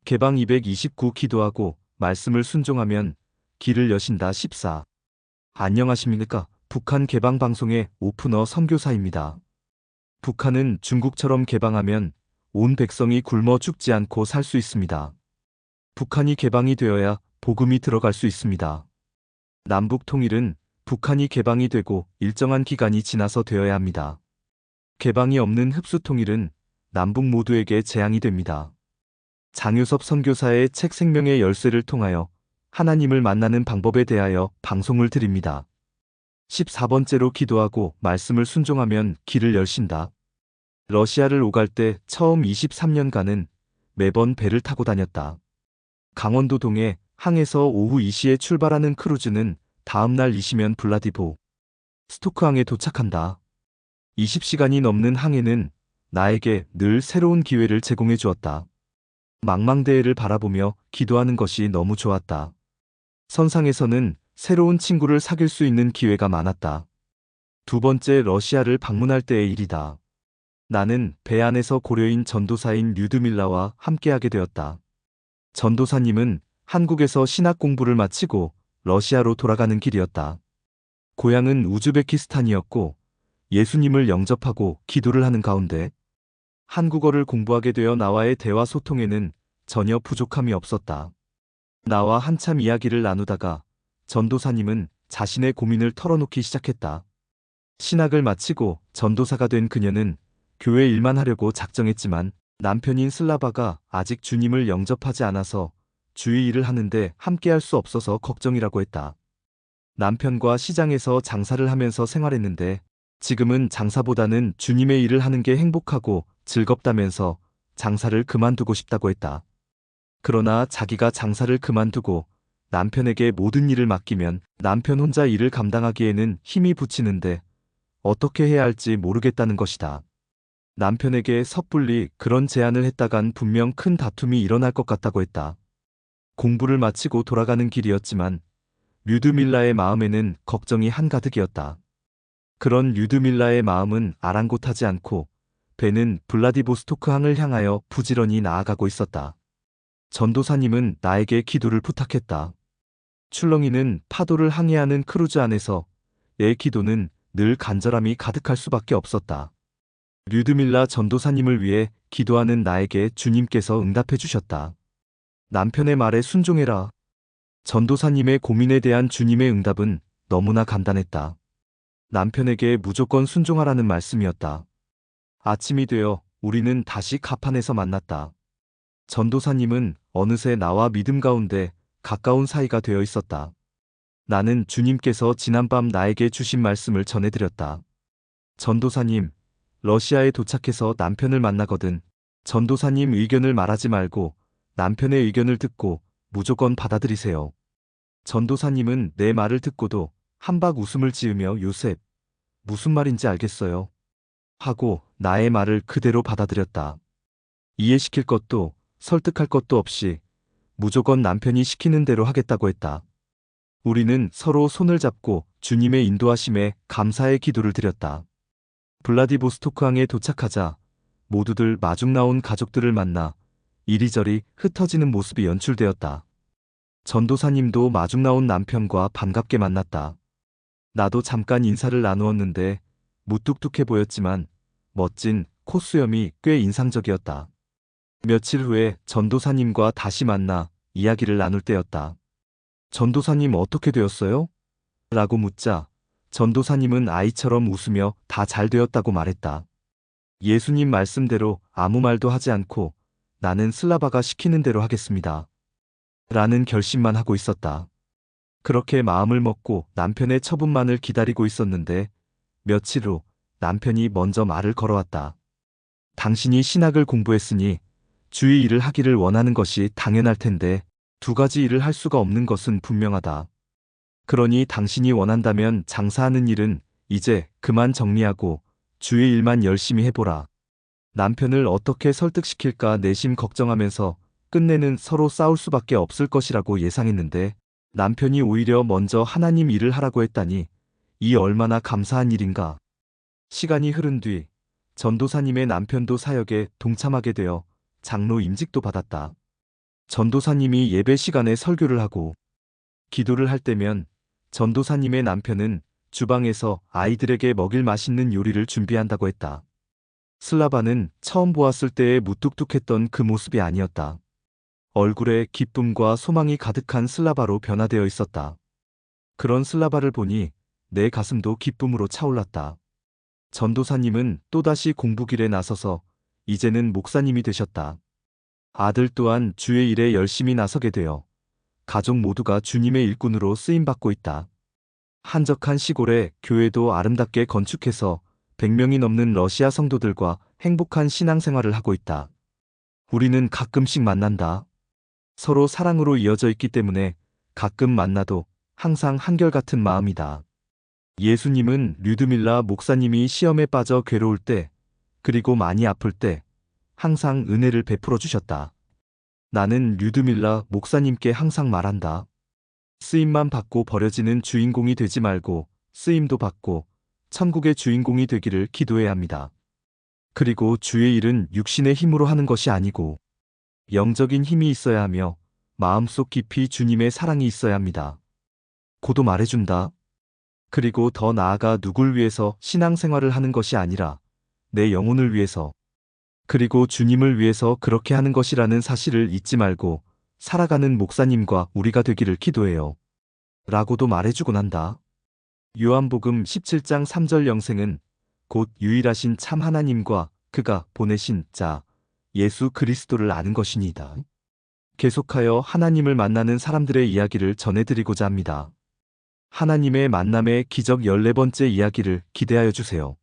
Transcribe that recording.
개방 229 기도하고 말씀을 순종하면 길을 여신다 14. 안녕하십니까? 북한 개방 방송의 오프너 선교사입니다. 북한은 중국처럼 개방하면 온 백성이 굶어 죽지 않고 살 수 있습니다. 북한이 개방이 되어야 복음이 들어갈 수 있습니다. 남북 통일은 북한이 개방이 되고 일정한 기간이 지나서 되어야 합니다. 개방이 없는 흡수 통일은 남북 모두에게 재앙이 됩니다. 장효섭 선교사의 책 생명의 열쇠를 통하여 하나님을 만나는 방법에 대하여 방송을 드립니다. 14번째로 기도하고 말씀을 순종하면 길을 열신다. 러시아를 오갈 때 처음 23년간은 매번 배를 타고 다녔다. 강원도 동해 항에서 오후 2시에 출발하는 크루즈는 다음날 2시면 블라디보 스토크항에 도착한다. 20시간이 넘는 항해는 나에게 늘 새로운 기회를 제공해 주었다. 망망대해를 바라보며 기도하는 것이 너무 좋았다. 선상에서는 새로운 친구를 사귈 수 있는 기회가 많았다. 두 번째 러시아를 방문할 때의 일이다. 나는 배 안에서 고려인 전도사인 류드밀라와 함께하게 되었다. 전도사님은 한국에서 신학 공부를 마치고 러시아로 돌아가는 길이었다. 고향은 우즈베키스탄이었고 예수님을 영접하고 기도를 하는 가운데 한국어를 공부하게 되어 나와의 대화 소통에는 전혀 부족함이 없었다. 나와 한참 이야기를 나누다가 전도사님은 자신의 고민을 털어놓기 시작했다. 신학을 마치고 전도사가 된 그녀는 교회 일만 하려고 작정했지만 남편인 슬라바가 아직 주님을 영접하지 않아서 주의 일을 하는데 함께할 수 없어서 걱정이라고 했다. 남편과 시장에서 장사를 하면서 생활했는데 지금은 장사보다는 주님의 일을 하는 게 행복하고 즐겁다면서 장사를 그만두고 싶다고 했다. 그러나 자기가 장사를 그만두고 남편에게 모든 일을 맡기면 남편 혼자 일을 감당하기에는 힘이 부치는데 어떻게 해야 할지 모르겠다는 것이다. 남편에게 섣불리 그런 제안을 했다간 분명 큰 다툼이 일어날 것 같다고 했다. 공부를 마치고 돌아가는 길이었지만 류드밀라의 마음에는 걱정이 한가득이었다. 그런 류드밀라의 마음은 아랑곳하지 않고 배는 블라디보스토크 항을 향하여 부지런히 나아가고 있었다. 전도사님은 나에게 기도를 부탁했다. 출렁이는 파도를 항해하는 크루즈 안에서 내 기도는 늘 간절함이 가득할 수밖에 없었다. 류드밀라 전도사님을 위해 기도하는 나에게 주님께서 응답해 주셨다. 남편의 말에 순종해라. 전도사님의 고민에 대한 주님의 응답은 너무나 간단했다. 남편에게 무조건 순종하라는 말씀이었다. 아침이 되어 우리는 다시 가판에서 만났다. 전도사님은 어느새 나와 믿음 가운데 가까운 사이가 되어 있었다. 나는 주님께서 지난밤 나에게 주신 말씀을 전해드렸다. 전도사님, 러시아에 도착해서 남편을 만나거든. 전도사님 의견을 말하지 말고 남편의 의견을 듣고 무조건 받아들이세요. 전도사님은 내 말을 듣고도 한박 웃음을 지으며 요셉, 무슨 말인지 알겠어요. 하고 나의 말을 그대로 받아들였다. 이해시킬 것도 설득할 것도 없이 무조건 남편이 시키는 대로 하겠다고 했다. 우리는 서로 손을 잡고 주님의 인도하심에 감사의 기도를 드렸다. 블라디보스토크항에 도착하자 모두들 마중 나온 가족들을 만나 이리저리 흩어지는 모습이 연출되었다. 전도사님도 마중 나온 남편과 반갑게 만났다. 나도 잠깐 인사를 나누었는데 무뚝뚝해 보였지만 멋진 콧수염이 꽤 인상적이었다. 며칠 후에 전도사님과 다시 만나 이야기를 나눌 때였다. 전도사님 어떻게 되었어요? 라고 묻자 전도사님은 아이처럼 웃으며 다 잘 되었다고 말했다. 예수님 말씀대로 아무 말도 하지 않고 나는 슬라바가 시키는 대로 하겠습니다. 라는 결심만 하고 있었다. 그렇게 마음을 먹고 남편의 처분만을 기다리고 있었는데 며칠 후 남편이 먼저 말을 걸어왔다. 당신이 신학을 공부했으니 주의 일을 하기를 원하는 것이 당연할 텐데 두 가지 일을 할 수가 없는 것은 분명하다. 그러니 당신이 원한다면 장사하는 일은 이제 그만 정리하고 주의 일만 열심히 해보라. 남편을 어떻게 설득시킬까 내심 걱정하면서 끝내는 서로 싸울 수밖에 없을 것이라고 예상했는데 남편이 오히려 먼저 하나님 일을 하라고 했다니 이 얼마나 감사한 일인가. 시간이 흐른 뒤 전도사님의 남편도 사역에 동참하게 되어 장로 임직도 받았다. 전도사님이 예배 시간에 설교를 하고 기도를 할 때면 전도사님의 남편은 주방에서 아이들에게 먹일 맛있는 요리를 준비한다고 했다. 슬라바는 처음 보았을 때의 무뚝뚝했던 그 모습이 아니었다. 얼굴에 기쁨과 소망이 가득한 슬라바로 변화되어 있었다. 그런 슬라바를 보니 내 가슴도 기쁨으로 차올랐다. 전도사님은 또다시 공부길에 나서서 이제는 목사님이 되셨다. 아들 또한 주의 일에 열심히 나서게 되어 가족 모두가 주님의 일꾼으로 쓰임받고 있다. 한적한 시골에 교회도 아름답게 건축해서 100명이 넘는 러시아 성도들과 행복한 신앙생활을 하고 있다. 우리는 가끔씩 만난다. 서로 사랑으로 이어져 있기 때문에 가끔 만나도 항상 한결같은 마음이다. 예수님은 류드밀라 목사님이 시험에 빠져 괴로울 때, 그리고 많이 아플 때 항상 은혜를 베풀어 주셨다. 나는 류드밀라 목사님께 항상 말한다. 쓰임만 받고 버려지는 주인공이 되지 말고 쓰임도 받고 천국의 주인공이 되기를 기도해야 합니다. 그리고 주의 일은 육신의 힘으로 하는 것이 아니고 영적인 힘이 있어야 하며 마음속 깊이 주님의 사랑이 있어야 합니다. 고도 말해준다. 그리고 더 나아가 누굴 위해서 신앙생활을 하는 것이 아니라 내 영혼을 위해서, 그리고 주님을 위해서 그렇게 하는 것이라는 사실을 잊지 말고 살아가는 목사님과 우리가 되기를 기도해요. 라고도 말해주곤 한다. 요한복음 17장 3절 영생은 곧 유일하신 참 하나님과 그가 보내신 자 예수 그리스도를 아는 것이니이다. 계속하여 하나님을 만나는 사람들의 이야기를 전해드리고자 합니다. 하나님의 만남의 기적 14번째 이야기를 기대하여 주세요.